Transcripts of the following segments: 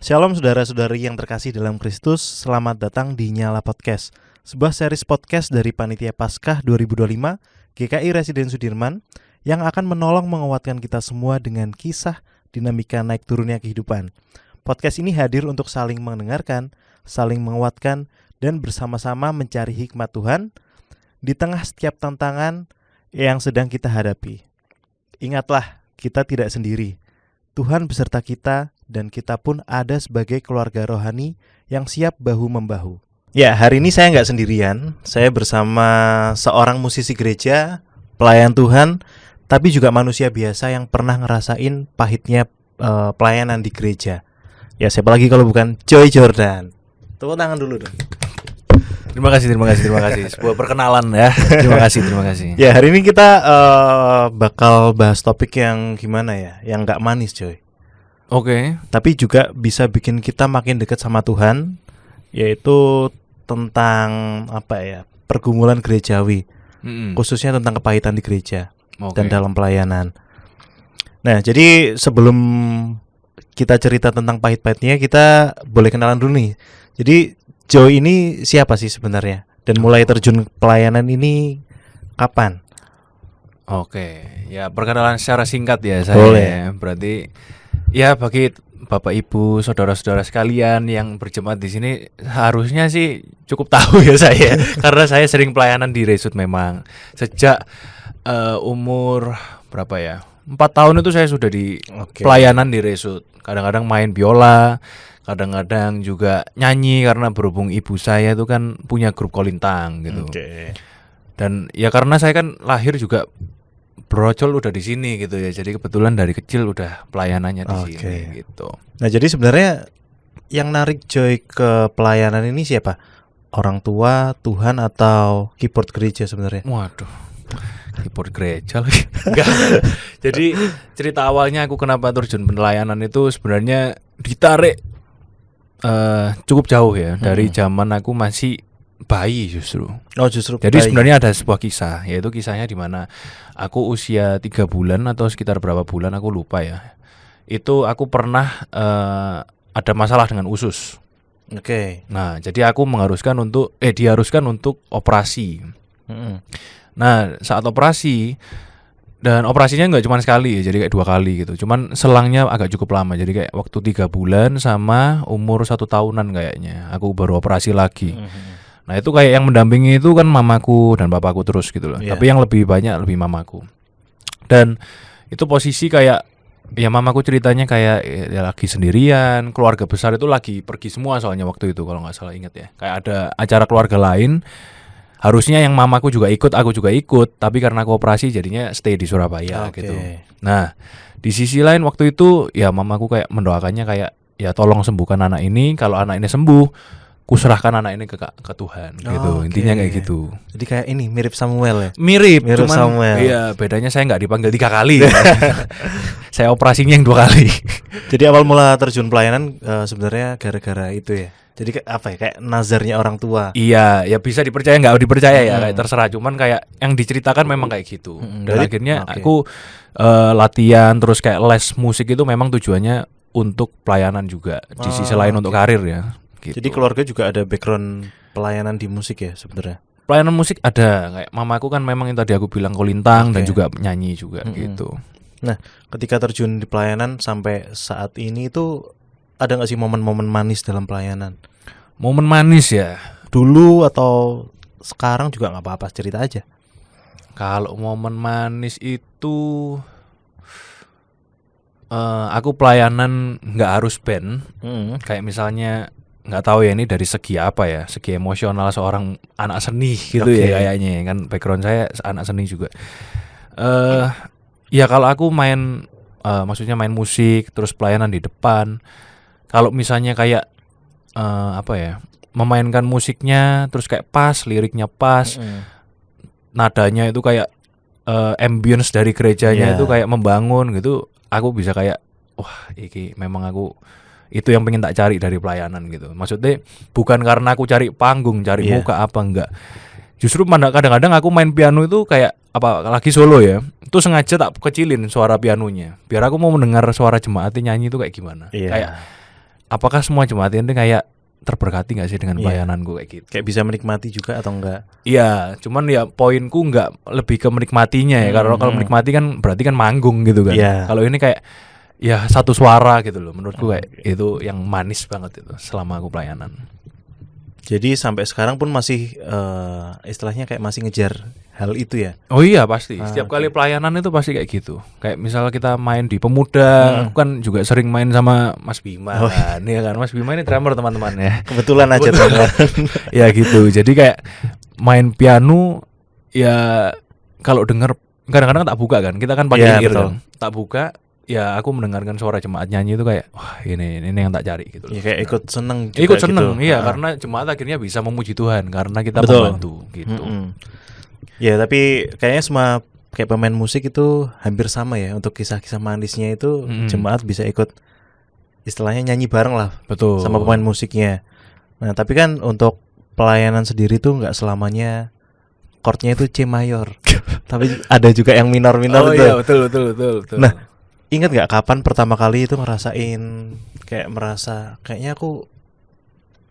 Shalom saudara-saudari yang terkasih dalam Kristus, selamat datang di Nyala Podcast, sebuah series podcast dari Panitia Paskah 2025 GKI Residen Sudirman yang akan menolong menguatkan kita semua dengan kisah dinamika naik turunnya kehidupan. Podcast ini hadir untuk saling mendengarkan, saling menguatkan, dan bersama-sama mencari hikmat Tuhan di tengah setiap tantangan yang sedang kita hadapi. Ingatlah, kita tidak sendiri. Tuhan beserta kita dan kita pun ada sebagai keluarga rohani yang siap bahu-membahu. Ya, hari ini saya nggak sendirian. Saya bersama seorang musisi gereja, pelayan Tuhan, tapi juga manusia biasa yang pernah ngerasain pahitnya pelayanan di gereja. Ya, siapa lagi kalau bukan Joy Jordan. Tepuk tangan dulu dong. Terima kasih. Sebuah perkenalan ya. Terima kasih. Ya, hari ini kita bakal bahas topik yang gimana ya, yang nggak manis, Joy. Oke. Tapi juga bisa bikin kita makin dekat sama Tuhan, yaitu tentang pergumulan gerejawi, khususnya tentang kepahitan di gereja dan dalam pelayanan. Nah, jadi sebelum kita cerita tentang pahit-pahitnya, kita boleh kenalan dulu nih. Jadi Joy ini siapa sih sebenarnya? Dan mulai terjun pelayanan ini kapan? Oke, ya perkenalan secara singkat ya saya. Boleh. Berarti ya bagi Bapak Ibu, saudara-saudara sekalian yang berjemaat di sini harusnya sih cukup tahu ya saya, karena saya sering pelayanan di Resut memang sejak umur berapa ya? 4 tahun itu saya sudah di pelayanan di Resut. Kadang-kadang main biola, kadang-kadang juga nyanyi karena berhubung ibu saya itu kan punya grup kolintang gitu. Dan ya karena saya kan lahir juga brojol udah di sini gitu ya. Jadi kebetulan dari kecil udah pelayanannya di sini gitu. Nah, jadi sebenarnya yang narik Joy ke pelayanan ini siapa? Orang tua, Tuhan, atau keyboard gereja sebenarnya? Waduh, keyboard gereja lagi. Enggak. Jadi cerita awalnya aku kenapa terjun pelayanan itu sebenarnya ditarik cukup jauh ya, dari zaman aku masih bayi justru. Oh, justru. Jadi sebenarnya ada sebuah kisah, yaitu kisahnya di mana aku usia 3 bulan atau sekitar berapa bulan aku lupa ya. Itu aku pernah ada masalah dengan usus. Nah, jadi aku diharuskan untuk operasi. Nah, saat operasi, dan operasinya nggak cuma sekali ya, jadi kayak 2 kali gitu. Cuman selangnya agak cukup lama, jadi kayak waktu 3 bulan sama umur 1 tahunan kayaknya aku baru operasi lagi. Nah, itu kayak yang mendampingi itu kan mamaku dan papaku terus gitu loh. Tapi yang lebih banyak lebih mamaku. Dan itu posisi kayak ya mamaku ceritanya kayak ya lagi sendirian, keluarga besar itu lagi pergi semua soalnya waktu itu kalau nggak salah ingat ya. Kayak ada acara keluarga lain. Harusnya yang mamaku juga ikut, aku juga ikut, tapi karena aku operasi jadinya stay di Surabaya gitu. Nah, di sisi lain waktu itu ya mamaku kayak mendoakannya kayak ya tolong sembuhkan anak ini, kalau anak ini sembuh, kuserahkan anak ini ke Tuhan gitu. Intinya kayak gitu. Jadi kayak ini mirip Samuel ya? Mirip cuman Samuel. Iya, bedanya saya nggak dipanggil 3 kali. Saya operasinya yang 2 kali. Jadi awal mula terjun pelayanan sebenarnya gara-gara itu ya. Jadi kayak nazarnya orang tua. Iya, ya bisa dipercaya nggak dipercaya ya, kayak terserah. Cuman kayak yang diceritakan memang kayak gitu. Dan akhirnya aku latihan terus kayak les musik itu memang tujuannya untuk pelayanan juga di sisi lain untuk karir ya. Gitu. Jadi keluarga juga ada background pelayanan di musik ya sebenarnya. Pelayanan musik ada, kayak mamaku kan memang yang tadi aku bilang kolintang dan juga nyanyi juga gitu. Nah, ketika terjun di pelayanan sampai saat ini itu ada nggak sih momen-momen manis dalam pelayanan? Momen manis ya? Dulu atau sekarang juga nggak apa-apa, cerita aja. Kalau momen manis itu aku pelayanan nggak harus band. Kayak misalnya nggak tahu ya ini dari segi apa ya, segi emosional seorang anak seni gitu ya kayaknya kan background saya anak seni juga. Ya kalau aku main maksudnya main musik terus pelayanan di depan. Kalau misalnya kayak memainkan musiknya terus kayak pas, liriknya pas, nadanya itu kayak ambience dari gerejanya itu kayak membangun gitu, aku bisa kayak wah iki memang aku itu yang pengen tak cari dari pelayanan gitu. Maksudnya bukan karena aku cari panggung, cari muka apa enggak. Justru kadang-kadang aku main piano itu kayak lagi solo ya, itu sengaja tak kecilin suara pianonya biar aku mau mendengar suara jemaatnya nyanyi itu kayak gimana. Kayak apakah semua jemaat ini kayak terberkati nggak sih dengan Iya. pelayananku kayak gitu? Kayak bisa menikmati juga atau enggak? Iya, cuman ya poinku nggak lebih ke menikmatinya ya. Karena kalau Hmm. menikmati kan berarti kan manggung gitu kan. Iya. Kalau ini kayak ya satu suara gitu loh. Menurutku kayak Oke. itu yang manis banget itu selama aku pelayanan. Jadi sampai sekarang pun masih istilahnya kayak masih ngejar hal itu ya. Oh iya pasti. Setiap Oke. kali pelayanan itu pasti kayak gitu. Kayak misalnya kita main di Pemuda, aku kan juga sering main sama Mas Bima Oh. kan. Iya kan, Mas Bima ini drummer teman-teman ya. Kebetulan aja teman. Ya gitu. Jadi kayak main piano ya kalau denger kadang-kadang tak buka kan. Kita kan pakai Iya, ear betul. kan. Tak buka ya aku mendengarkan suara jemaat nyanyi itu kayak wah ini yang tak cari gitu loh. Ya kayak ikut seneng juga Ikut seneng gitu. iya Ah. karena jemaat akhirnya bisa memuji Tuhan karena kita Betul. membantu gitu. Mm-mm. Ya tapi kayaknya semua kayak pemain musik itu hampir sama ya, untuk kisah-kisah manisnya itu jemaat bisa ikut istilahnya nyanyi bareng lah Betul. sama pemain musiknya. Nah tapi kan untuk pelayanan sendiri tuh nggak selamanya chordnya itu C mayor, tapi ada juga yang minor-minor Oh tuh. iya betul. Nah, ingat nggak kapan pertama kali itu ngerasain kayak merasa kayaknya aku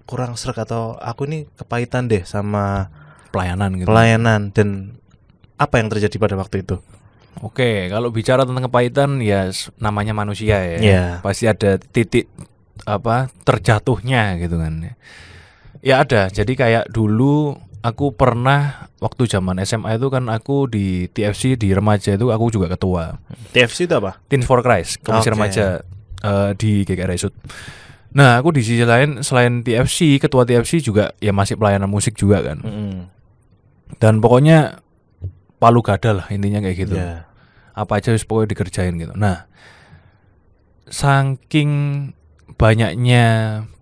kurang sreg atau aku ini kepahitan deh sama pelayanan gitu. pelayanan, dan apa yang terjadi pada waktu itu? Oke, kalau bicara tentang kepahitan ya namanya manusia ya. Iya. Pasti ada titik terjatuhnya gitu kan. Ya ada. Jadi kayak dulu aku pernah waktu zaman SMA itu kan aku di TFC di remaja itu aku juga ketua. TFC itu apa? Teens for Christ, Komisi Oke. Remaja di GKRI Sud. Nah, aku di sisi lain selain TFC, ketua TFC juga ya masih pelayanan musik juga kan. Dan pokoknya palu gada lah intinya kayak gitu. Ya. Apa aja wis pokoknya dikerjain gitu. Nah, saking banyaknya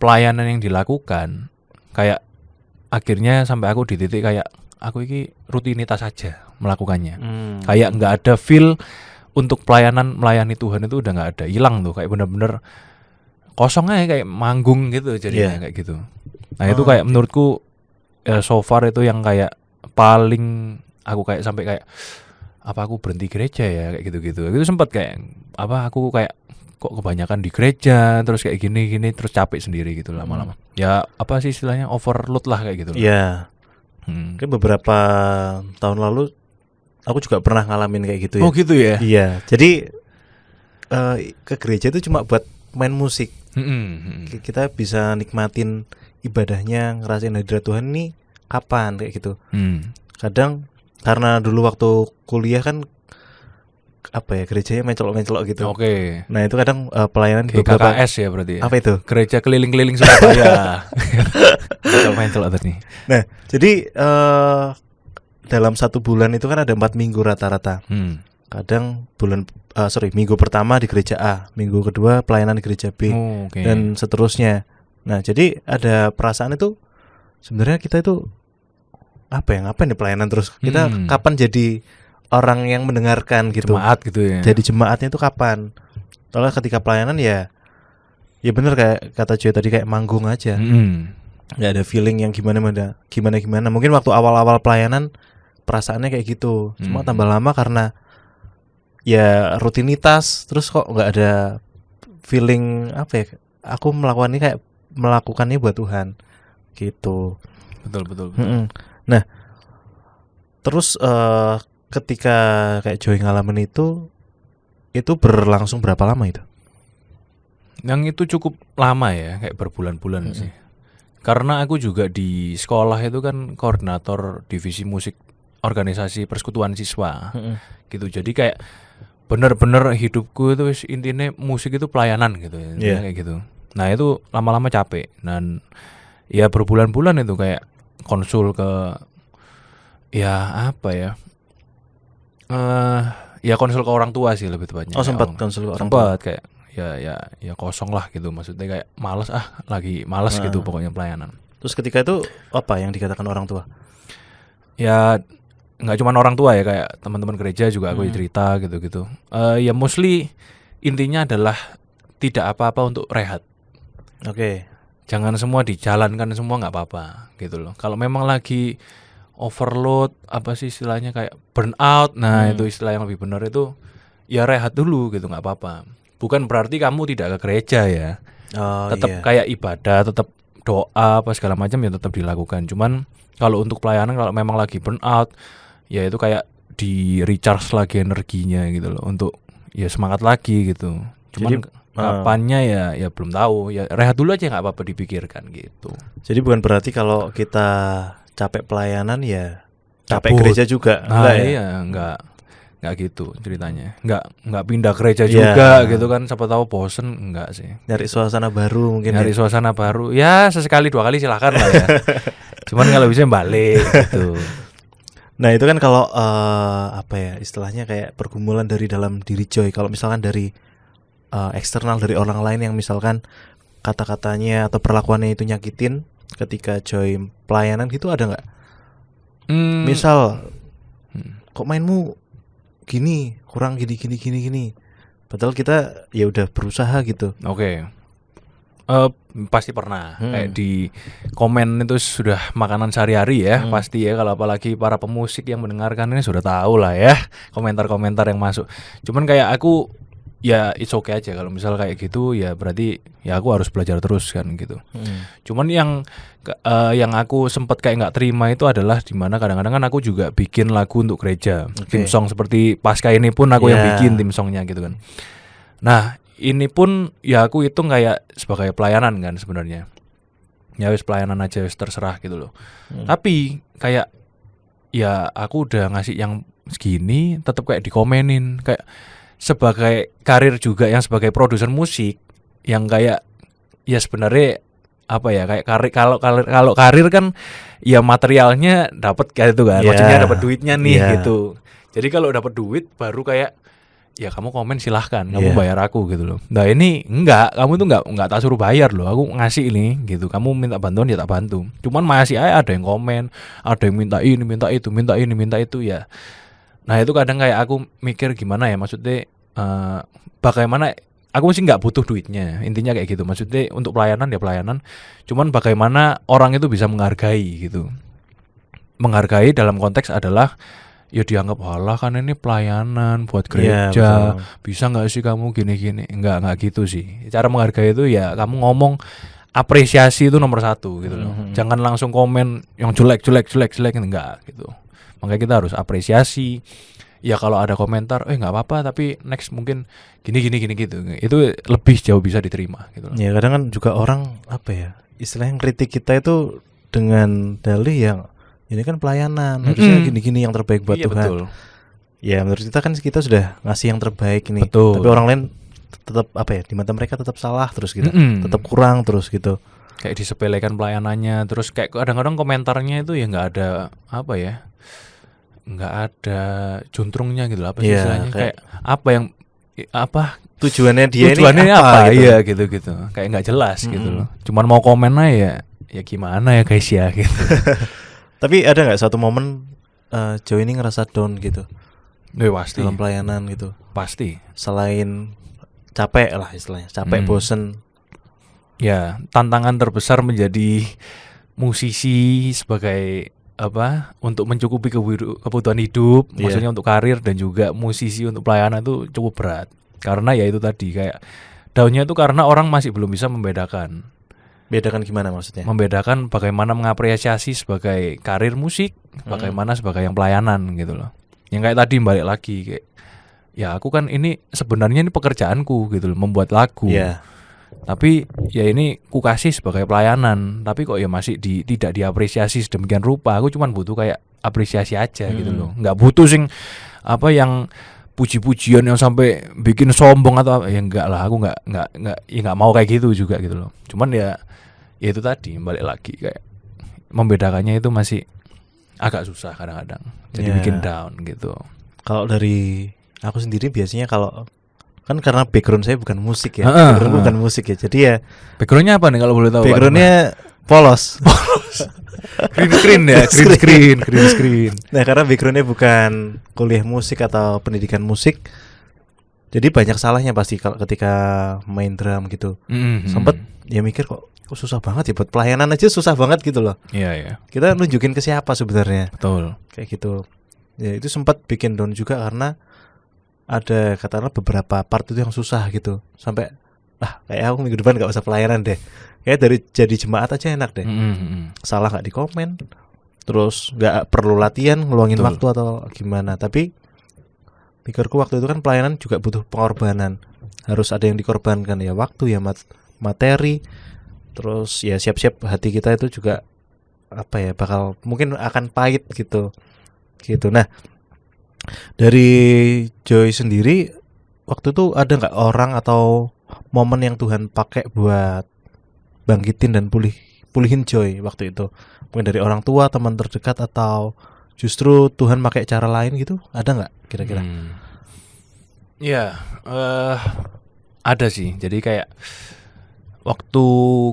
pelayanan yang dilakukan, kayak akhirnya sampai aku di titik kayak aku ini rutinitas saja melakukannya. Kayak nggak ada feel untuk melayani Tuhan itu udah nggak ada, hilang tuh, kayak bener-bener kosong aja kayak manggung gitu jadinya kayak gitu. Nah itu kayak menurutku so far itu yang kayak paling aku kayak sampai kayak apa aku berhenti gereja ya kayak gitu-gitu. Itu sempat kayak apa aku kayak kok kebanyakan di gereja terus kayak gini terus capek sendiri gitu lama-lama. Ya apa sih istilahnya overload lah kayak gitu. Iya. Kayak beberapa tahun lalu aku juga pernah ngalamin kayak gitu ya. Oh gitu ya. Iya. Jadi ke gereja itu cuma buat main musik. Kita bisa nikmatin ibadahnya, ngerasain hadirat Tuhan nih kapan kayak gitu. Kadang karena dulu waktu kuliah kan apa ya, gerejanya mencolok-mencolok gitu. Oke. Nah itu kadang pelayanan beberapa. GKKS ya berarti ya. Apa itu? Gereja keliling-keliling Surabaya. Mencolok tadi. Nah jadi dalam satu bulan itu kan ada 4 minggu rata-rata. Kadang minggu pertama di gereja A, minggu kedua pelayanan di gereja B, Oke. dan seterusnya. Nah jadi ada perasaan itu sebenarnya kita itu apa ya, ngapain nih pelayanan terus? Kita kapan jadi orang yang mendengarkan gitu? Jemaat gitu ya. Jadi jemaatnya itu kapan? Soalnya ketika pelayanan ya bener kayak kata Joy tadi, kayak manggung aja. Nggak ada feeling yang gimana. Mungkin waktu awal-awal pelayanan perasaannya kayak gitu. Cuma tambah lama karena ya rutinitas, terus kok nggak ada feeling apa ya, aku melakukannya buat Tuhan gitu. Betul. Nah terus ketika kayak Joy ngalamin itu berlangsung berapa lama itu? Yang itu cukup lama ya, kayak berbulan-bulan sih. Karena aku juga di sekolah itu kan koordinator divisi musik organisasi persekutuan siswa gitu. Jadi kayak bener-bener hidupku itu intinya musik itu pelayanan gitu ya, kayak gitu. Nah itu lama-lama capek, dan ya berbulan-bulan itu kayak konsul ke ya apa ya, ya konsul ke orang tua sih lebih tepatnya. Oh sempat konsul ke orang tua. Sempat kayak ya kosong lah gitu, maksudnya kayak lagi males gitu pokoknya pelayanan. Terus ketika itu apa yang dikatakan orang tua? Ya nggak cuma orang tua ya, kayak teman-teman gereja juga aku cerita gitu. Ya mostly intinya adalah tidak apa-apa untuk rehat. Oke. Jangan semua dijalankan semua, nggak apa-apa gitu loh. Kalau memang lagi overload, apa sih istilahnya kayak burnout, nah itu istilah yang lebih benar itu ya rehat dulu gitu, nggak apa-apa. bukan berarti kamu tidak ke gereja ya. Tetap iya. kayak ibadah, tetap doa apa segala macam ya tetap dilakukan. Cuman kalau untuk pelayanan kalau memang lagi burn out, ya itu kayak di recharge lagi energinya gitu loh untuk ya semangat lagi gitu. Cuman kapannya ya belum tahu. Ya rehat dulu aja nggak apa-apa dipikirkan gitu. Jadi bukan berarti kalau kita capek pelayanan ya capek Cabut. gereja juga. Nah, Enggak ya? iya nggak gitu ceritanya. Nggak pindah gereja Iya. juga gitu kan. Siapa tahu bosen enggak sih. Nyari suasana baru mungkin. Nyari suasana baru. Ya sesekali 2 kali silakan lah ya. Cuman kalau bisa balik gitu. Nah itu kan kalau apa ya istilahnya kayak pergumulan dari dalam diri Joy. Kalau misalkan dari eksternal dari orang lain yang misalkan kata-katanya atau perlakuannya itu nyakitin ketika Joy pelayanan gitu ada nggak? Misal kok mainmu gini kurang gini. Padahal kita ya udah berusaha gitu. Oke. Pasti pernah kayak di komen itu sudah makanan sehari-hari ya pasti ya kalau apalagi para pemusik yang mendengarkan ini sudah tahu lah ya komentar-komentar yang masuk. Cuman kayak aku ya it's okay aja kalau misal kayak gitu ya berarti ya aku harus belajar terus kan gitu. Cuman yang aku sempat kayak nggak terima itu adalah dimana kadang-kadang kan aku juga bikin lagu untuk gereja, tim song seperti Pasca ini pun aku yang bikin tim songnya gitu kan. Nah ini pun ya aku hitung kayak sebagai pelayanan kan sebenarnya. Ya wis pelayanan aja wis terserah gitu loh. Tapi kayak ya aku udah ngasih yang segini tetap kayak dikomenin kayak sebagai karir juga yang sebagai produser musik yang kayak ya sebenarnya apa ya kayak kalau karir kan ya materialnya dapat kayak itu kan. Maksudnya dapat duitnya nih gitu. Jadi kalau dapat duit baru kayak ya kamu komen silahkan, kamu bayar aku gitu loh. Nah ini enggak, kamu tuh enggak tak suruh bayar loh, aku ngasih ini gitu. Kamu minta bantuan ya tak bantu. Cuman masih ada yang komen, ada yang minta ini, minta itu, minta ini, minta itu ya. Nah itu kadang kayak aku mikir gimana ya, maksudnya bagaimana? Aku sih nggak butuh duitnya, intinya kayak gitu. Maksudnya untuk pelayanan ya pelayanan. Cuman bagaimana orang itu bisa menghargai gitu. Menghargai dalam konteks adalah ya dianggap walah kan ini pelayanan buat gereja, bisa nggak sih kamu gini-gini? Nggak gitu sih. Cara menghargai itu ya kamu ngomong apresiasi itu nomor 1 gitu loh. Jangan langsung komen yang jelek enggak gitu. Makanya kita harus apresiasi. Ya kalau ada komentar, nggak apa-apa tapi next mungkin gini gitu. Itu lebih jauh bisa diterima gitu loh. Ya kadang kan juga orang apa ya istilahnya kritik kita itu dengan dalih yang ini kan pelayanan, harusnya gini-gini yang terbaik buat Tuhan. Betul. Ya menurut kita kan kita sudah ngasih yang terbaik nih. Betul. Tapi orang lain tetap apa ya di mata mereka tetap salah terus gitu, tetap kurang terus gitu. Kayak disepelekan pelayanannya, terus kayak kadang-kadang komentarnya itu ya nggak ada apa ya, nggak ada juntrungnya gitu apa sih istilahnya kayak apa yang apa tujuannya dia tujuannya ini apa gitu. Iya gitu kayak nggak jelas gitu loh. Cuman mau komen aja ya gimana ya guys ya gitu. Tapi ada nggak suatu momen Joy ini ngerasa down gitu? Pasti. Dalam pelayanan gitu. Pasti. Selain capek lah istilahnya, capek bosen. Ya tantangan terbesar menjadi musisi sebagai apa untuk mencukupi kebutuhan hidup, maksudnya untuk karir dan juga musisi untuk pelayanan itu cukup berat. Karena ya itu tadi kayak downnya itu karena orang masih belum bisa membedakan. Bedakan gimana maksudnya? Membedakan bagaimana mengapresiasi sebagai karir musik, bagaimana sebagai yang pelayanan gitu loh. Yang kayak tadi balik lagi kayak ya aku kan ini sebenarnya ini pekerjaanku gitu loh, membuat lagu. Tapi ya ini ku kasih sebagai pelayanan, tapi kok ya masih tidak diapresiasi sedemikian rupa. Aku cuma butuh kayak apresiasi aja gitu loh. Enggak butuh sing apa yang puji-pujian yang sampai bikin sombong atau ya enggak lah, aku enggak mau kayak gitu juga gitu loh. Cuman ya itu tadi balik lagi kayak membedakannya itu masih agak susah kadang-kadang. Jadi bikin down gitu. Kalau dari aku sendiri biasanya kalau kan karena background saya bukan musik ya, background bukan musik ya. Jadi ya backgroundnya apa nih kalau boleh tahu? Backgroundnya polos. green screen. Nah karena backgroundnya bukan kuliah musik atau pendidikan musik, jadi banyak salahnya pasti kalau ketika main drum gitu. Sempet ya mikir kok susah banget ya buat pelayanan aja susah banget gitu loh. Iya. Kita nunjukin ke siapa sebenarnya. Betul. Kayak gitu. Ya itu sempat bikin down juga karena ada katakanlah beberapa part itu yang susah gitu, sampai kayak aku minggu depan gak usah pelayanan deh, kayak dari jadi jemaat aja enak deh. Salah gak di komen, terus gak perlu latihan ngeluangin Betul. waktu atau gimana. Tapi pikirku waktu itu kan pelayanan juga butuh pengorbanan, harus ada yang dikorbankan ya, waktu ya, materi, terus ya siap-siap hati kita itu juga apa ya, bakal mungkin akan pahit gitu. Nah, dari Joy sendiri waktu itu ada nggak orang atau momen yang Tuhan pakai buat bangkitin dan pulihin Joy waktu itu? Mungkin dari orang tua, teman terdekat, atau justru Tuhan pakai cara lain gitu? Ada nggak kira-kira? Ya, ada sih. Jadi kayak waktu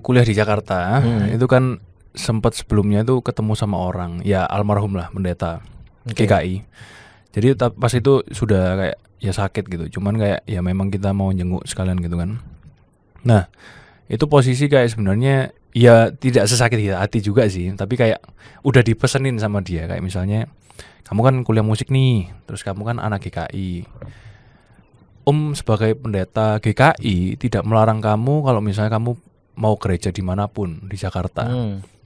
kuliah di Jakarta itu kan sempat sebelumnya itu ketemu sama orang, ya almarhum lah, pendeta GKI. Jadi pas itu sudah kayak ya sakit gitu. Cuman kayak ya memang kita mau jenguk sekalian gitu kan. Nah, itu posisi kayak sebenarnya ya tidak sesakit hati juga sih, tapi kayak udah dipesenin sama dia, kayak misalnya kamu kan kuliah musik nih, terus kamu kan anak GKI. Sebagai pendeta GKI tidak melarang kamu kalau misalnya kamu mau gereja dimanapun di Jakarta.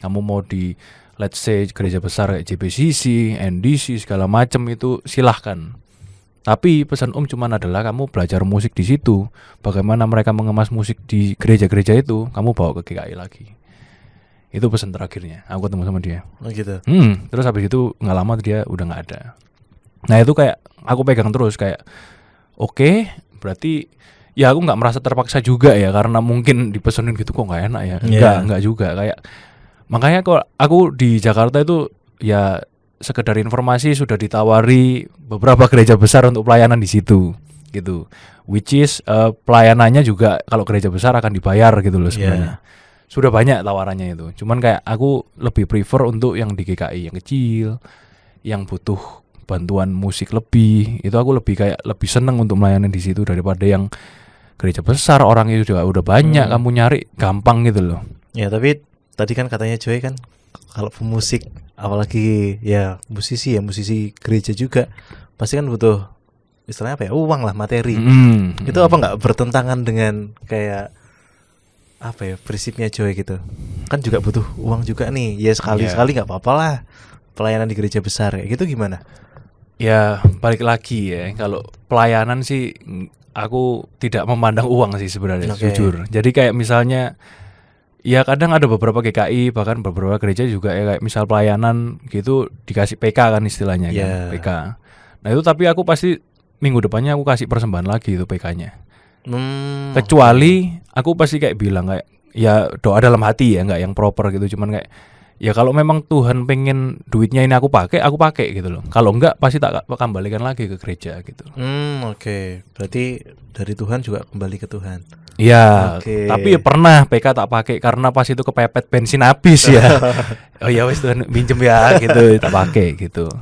Kamu mau di let's say gereja besar kayak JBCC, NDC segala macam, itu silahkan. Tapi pesan cuman adalah kamu belajar musik di situ. Bagaimana mereka mengemas musik di gereja-gereja itu, kamu bawa ke GKI lagi. Itu pesan terakhirnya. Aku ketemu sama dia. Oh gitu. Terus habis itu nggak lama dia udah nggak ada. Nah itu kayak aku pegang terus kayak oke, berarti ya aku nggak merasa terpaksa juga ya, karena mungkin dipesenin gitu kok nggak enak ya. Enggak juga kayak. Makanya kok aku di Jakarta itu ya sekedar informasi sudah ditawari beberapa gereja besar untuk pelayanan di situ gitu. Which is pelayanannya juga kalau gereja besar akan dibayar gitu loh sebenarnya. Sudah banyak tawarannya itu. Cuman kayak aku lebih prefer untuk yang di GKI yang kecil, yang butuh bantuan musik lebih. Itu aku lebih seneng untuk melayani di situ daripada yang gereja besar orang itu juga udah banyak, kamu nyari gampang gitu loh. Ya, tapi tadi kan katanya Joy kan kalau pemusik, apalagi ya musisi gereja juga, pasti kan butuh istilahnya apa ya, uang lah, materi. Itu apa nggak bertentangan dengan kayak apa ya prinsipnya Joy gitu? Kan juga butuh uang juga nih. Ya sekali-sekali nggak apa-apa lah pelayanan di gereja besar kayak gitu, gimana? Ya balik lagi ya, kalau pelayanan sih aku tidak memandang uang sih sebenarnya, jujur. Jadi kayak misalnya ya kadang ada beberapa GKI, bahkan beberapa gereja juga ya kayak misal pelayanan gitu dikasih PK kan istilahnya kan, PK. Nah itu tapi aku pasti minggu depannya aku kasih persembahan lagi itu PK-nya. Kecuali aku pasti kayak bilang kayak ya doa dalam hati ya, nggak yang proper gitu. Cuman kayak ya kalau memang Tuhan pengen duitnya ini aku pakai gitu loh. Kalau enggak pasti tak kembalikan lagi ke gereja gitu. Oke. Berarti dari Tuhan juga kembali ke Tuhan. Iya, tapi ya pernah PK tak pakai karena pas itu kepepet bensin habis ya. Oh ya wes Tuhan minjem ya gitu, tak pakai gitu.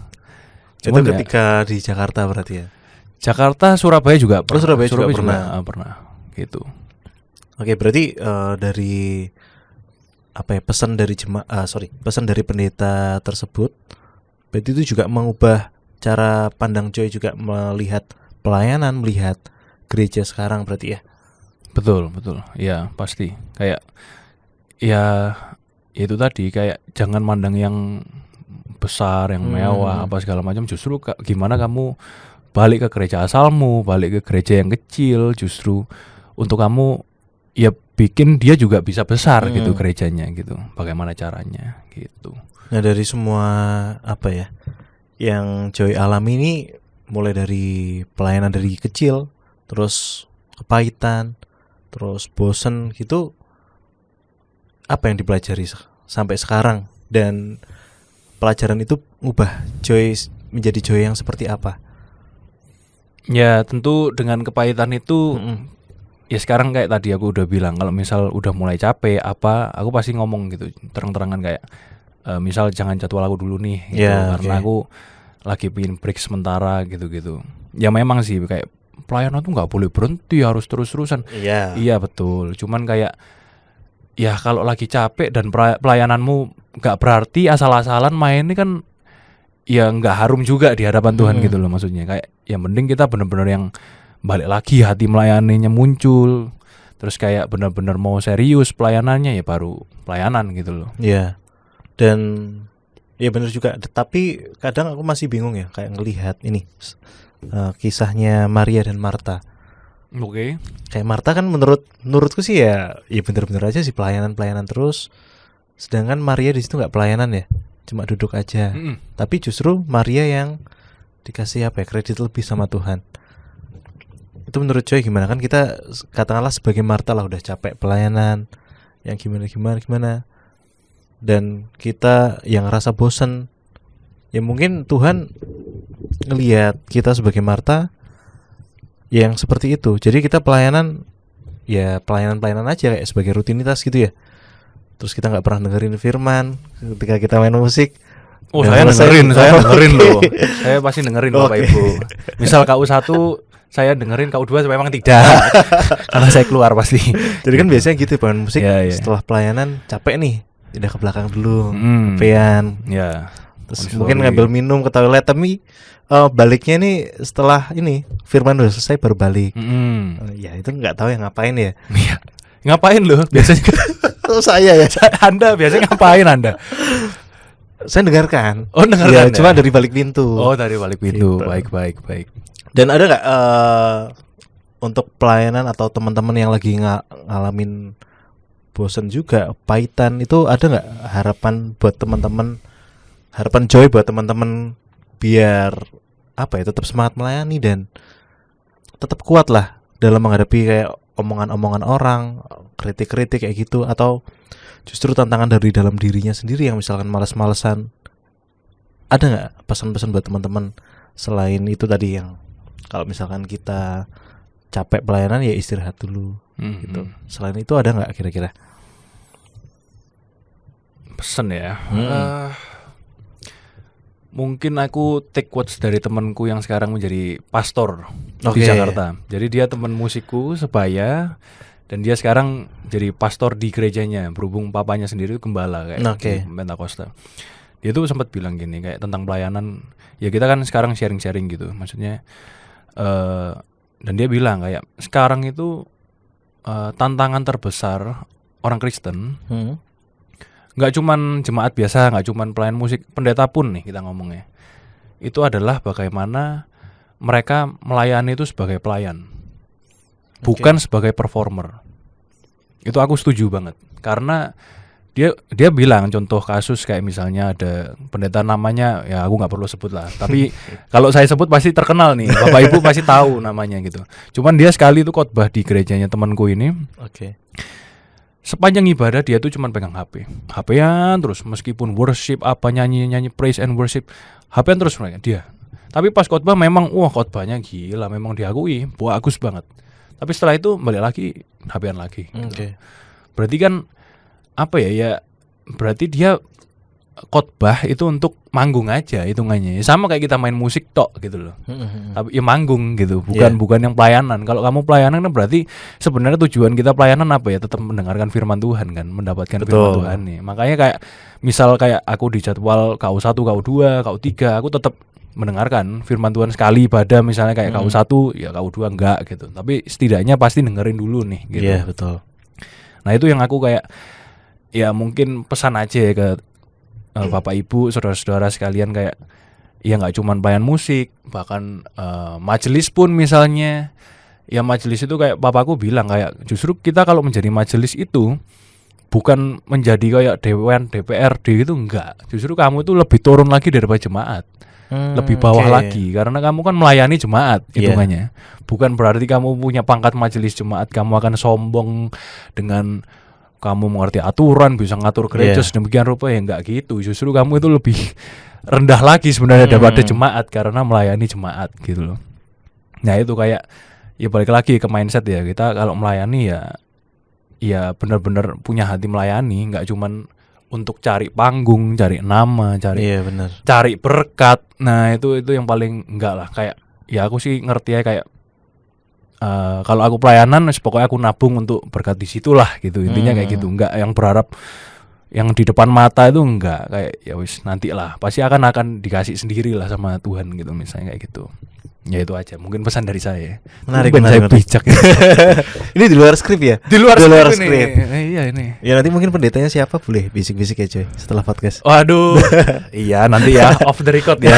Cuman itu ketika di Jakarta berarti ya. Jakarta, Surabaya juga pernah. Surabaya juga pernah gitu. Oke, berarti dari apa ya, pesan dari pendeta tersebut, berarti itu juga mengubah cara pandang Joy juga melihat pelayanan, melihat gereja sekarang berarti ya. Betul. Ya, pasti. Kayak ya itu tadi, kayak jangan mandang yang besar, yang mewah apa segala macam. Justru gimana kamu balik ke gereja asalmu, balik ke gereja yang kecil, justru untuk kamu ya bikin dia juga bisa besar gitu gerejanya gitu. Bagaimana caranya gitu. Nah, dari semua apa ya yang Joy alami ini, mulai dari pelayanan dari kecil, terus kepahitan, terus bosen gitu, apa yang dipelajari sampai sekarang, dan pelajaran itu ngubah Joy menjadi Joy yang seperti apa? Ya tentu dengan kepahitan itu ya sekarang kayak tadi aku udah bilang, kalau misal udah mulai capek apa, aku pasti ngomong gitu terang-terangan kayak misal jangan jadwal aku dulu nih gitu, karena aku lagi pengen break sementara gitu. Ya memang sih kayak pelayanan tuh nggak boleh berhenti, harus terus-terusan. Iya betul. Cuman kayak ya kalau lagi capek dan pelayananmu nggak berarti asal-asalan main ini kan ya nggak harum juga di hadapan Tuhan gitu loh, maksudnya kayak yang penting kita benar-benar yang balik lagi hati melayaninya muncul, terus kayak benar-benar mau serius pelayanannya ya baru pelayanan gitu loh. Iya. Dan ya benar juga, tapi kadang aku masih bingung ya kayak ngelihat ini kisahnya Maria dan Marta. Oke. Kayak Marta kan menurutku sih ya bener-bener aja sih pelayanan terus. Sedangkan Maria di situ nggak pelayanan ya, cuma duduk aja. Tapi justru Maria yang dikasih kredit lebih sama Tuhan. Itu menurut Joy gimana? Kan kita katakanlah sebagai Marta lah udah capek pelayanan, yang gimana. Dan kita yang rasa bosen, ya mungkin Tuhan ngelihat kita sebagai Marta yang seperti itu. Jadi kita pelayanan aja kayak sebagai rutinitas gitu ya. Terus kita nggak pernah dengerin firman ketika kita main musik. Oh, saya dengerin loh. Saya pasti dengerin Bapak Ibu. Misal KU1 saya dengerin, KU2 memang tidak. Karena saya keluar pasti. Jadi kan biasanya gitu main musik setelah pelayanan capek nih, pindah ke belakang dulu, kepean. Ya. Terus mungkin ngambil minum ke toilet, tapi baliknya nih setelah ini firman udah selesai baru balik. Ya itu nggak tahu yang ngapain ya. Ngapain loh biasanya? Saya ya. Anda biasanya ngapain Anda? Saya dengarkan. Oh, dengarkan. Ya, cuma dari balik pintu. Oh, dari balik pintu. Gitu. Baik. Dan ada nggak untuk pelayanan atau teman-teman yang lagi ngalamin bosen juga, pahitan, itu ada nggak harapan buat teman-teman, harapan Joy buat teman-teman biar tetap semangat melayani dan tetap kuat lah dalam menghadapi kayak omongan-omongan orang, kritik-kritik kayak gitu, atau justru tantangan dari dalam dirinya sendiri yang misalkan malas-malesan. Ada nggak pesan-pesan buat teman-teman selain itu tadi, yang kalau misalkan kita capek pelayanan ya istirahat dulu gitu. Selain itu ada nggak kira-kira pesan ya? Mungkin aku take quotes dari temanku yang sekarang menjadi pastor di Jakarta. Jadi dia teman musikku sebaya, dan dia sekarang jadi pastor di gerejanya, berhubung papanya sendiri itu gembala kayak di Pentakosta. Dia tuh sempat bilang gini kayak tentang pelayanan. Ya kita kan sekarang sharing-sharing gitu, maksudnya. Dan dia bilang kayak sekarang itu tantangan terbesar orang Kristen. Nggak cuman jemaat biasa, nggak cuman pelayan musik, pendeta pun nih kita ngomongnya. Itu adalah bagaimana mereka melayani itu sebagai pelayan, bukan sebagai performer. Itu aku setuju banget. Karena dia bilang contoh kasus kayak misalnya ada pendeta namanya, ya aku nggak perlu sebut lah. Tapi kalau saya sebut pasti terkenal nih, Bapak Ibu pasti tahu namanya gitu. Cuman dia sekali itu khotbah di gerejanya temanku ini. Sepanjang ibadah dia tuh cuma pegang HP-an terus, meskipun worship nyanyi praise and worship, HP-an terus mereka dia. Tapi pas khotbah memang khotbahnya gila, memang diakui bagus banget. Tapi setelah itu balik lagi HP-an lagi. Berarti kan berarti dia khotbah itu untuk manggung aja hitungannya. Sama kayak kita main musik tok gitu loh. Tapi ya manggung gitu, bukan yang pelayanan. Kalau kamu pelayanan kan berarti sebenarnya tujuan kita pelayanan tetap mendengarkan firman Tuhan kan, mendapatkan firman Tuhan nih. Makanya kayak misal kayak aku di jadwal KU1, KU2, KU3, aku tetap mendengarkan firman Tuhan sekali ibadah, misalnya kayak KU1 ya KU2 enggak gitu. Tapi setidaknya pasti dengerin dulu nih gitu. Iya, betul. Nah, itu yang aku kayak ya mungkin pesan aja ya ke Bapak Ibu, saudara-saudara sekalian, kayak ya nggak cuma pelayan musik, bahkan majelis pun misalnya. Ya majelis itu kayak papaku bilang kayak justru kita kalau menjadi majelis itu bukan menjadi kayak dewan DPRD gitu, enggak. Justru kamu itu lebih turun lagi daripada jemaat. Lebih bawah lagi, karena kamu kan melayani jemaat hitungannya. Bukan berarti kamu punya pangkat majelis jemaat kamu akan sombong dengan kamu mengerti aturan, bisa ngatur gereja sedemikian rupa, ya enggak gitu. Justru kamu itu lebih rendah lagi sebenarnya daripada jemaat, karena melayani jemaat gitu loh. Nah itu kayak ya balik lagi ke mindset ya, kita kalau melayani ya benar-benar punya hati melayani, enggak cuman untuk cari panggung, cari nama, cari berkat. Nah itu yang paling enggak lah. Kayak ya aku sih ngerti ya kayak kalau aku pelayanan pokoknya aku nabung untuk berkat di situlah gitu. Intinya kayak gitu. Enggak yang berharap yang di depan mata itu enggak, kayak ya wis nanti lah pasti akan dikasih sendiri lah sama Tuhan gitu misalnya kayak gitu. Ya itu aja mungkin pesan dari saya. Menarik, Tumben menarik, saya menarik. bijak. Ini di luar skrip ya? Di luar skrip skrip ini. Iya ini. Ya nanti mungkin pendetanya siapa boleh bisik-bisik ya coy setelah podcast. Waduh. Iya nanti ya off the record ya.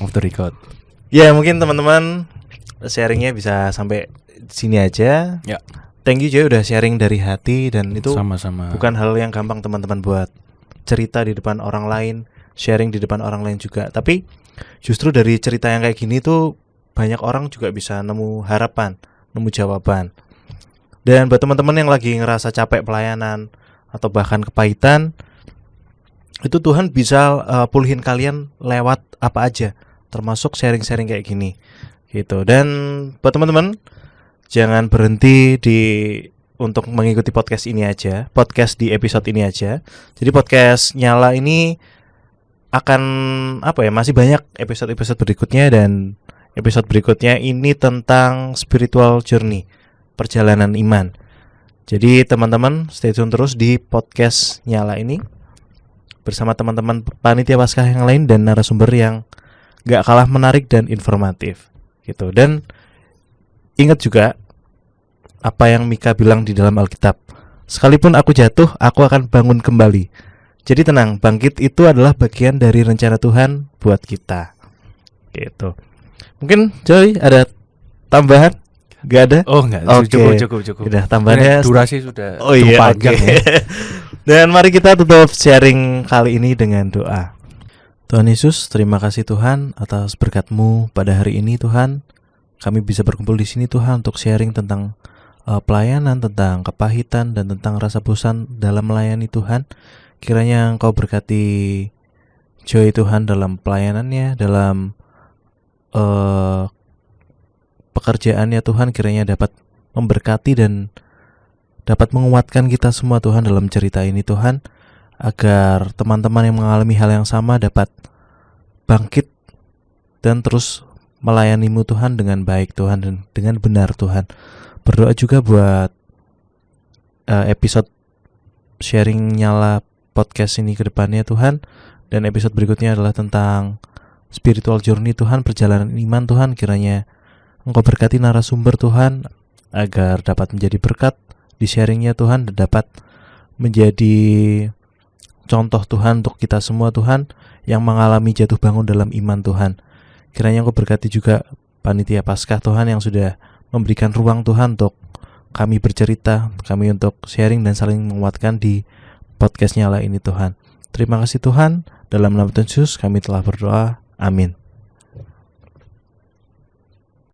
Off the record. Ya mungkin teman-teman sharingnya bisa sampai sini aja. Ya. Thank you Joy udah sharing dari hati, dan itu Sama-sama. bukan hal yang gampang teman-teman buat cerita di depan orang lain, sharing di depan orang lain juga. Tapi justru dari cerita yang kayak gini tuh banyak orang juga bisa nemu harapan, nemu jawaban. Dan buat teman-teman yang lagi ngerasa capek pelayanan atau bahkan kepahitan, itu Tuhan bisa pulihin kalian lewat apa aja, termasuk sharing-sharing kayak gini gitu. Dan buat teman-teman jangan berhenti untuk mengikuti podcast ini aja, podcast di episode ini aja. Jadi podcast Nyala ini akan masih banyak episode-episode berikutnya, dan episode berikutnya ini tentang spiritual journey, perjalanan iman. Jadi teman-teman stay tune terus di podcast Nyala ini bersama teman-teman panitia Paskah yang lain dan narasumber yang gak kalah menarik dan informatif gitu. Dan ingat juga apa yang Mika bilang di dalam Alkitab, sekalipun aku jatuh, aku akan bangun kembali. Jadi tenang, bangkit itu adalah bagian dari rencana Tuhan buat kita gitu. Mungkin Joy ada tambahan? Gak ada? Oh enggak, Oke. cukup. Udah, tambahannya Ini durasi sudah Oh cukup iya, panjang oke. ya. Dan mari kita tutup sharing kali ini dengan doa. Tuhan Yesus, terima kasih Tuhan atas berkat-Mu pada hari ini Tuhan. Kami bisa berkumpul di sini Tuhan untuk sharing tentang pelayanan, tentang kepahitan, dan tentang rasa bosan dalam melayani Tuhan. Kiranya Engkau berkati Joy Tuhan dalam pelayanannya, dalam pekerjaannya Tuhan. Kiranya dapat memberkati dan dapat menguatkan kita semua Tuhan dalam cerita ini Tuhan, agar teman-teman yang mengalami hal yang sama dapat bangkit dan terus melayani-Mu Tuhan dengan baik Tuhan, dan dengan benar Tuhan. Berdoa juga buat episode sharing Nyala podcast ini ke depannya Tuhan. Dan episode berikutnya adalah tentang spiritual journey Tuhan, perjalanan iman Tuhan. Kiranya Engkau berkati narasumber Tuhan agar dapat menjadi berkat di sharingnya Tuhan, dan dapat menjadi contoh Tuhan untuk kita semua Tuhan yang mengalami jatuh bangun dalam iman Tuhan. Kiranya Engkau berkati juga panitia Paskah Tuhan yang sudah memberikan ruang Tuhan untuk kami bercerita, kami untuk sharing dan saling menguatkan di podcast Nyala ini Tuhan. Terima kasih Tuhan, dalam nama Tuhan Yesus kami telah berdoa, amin.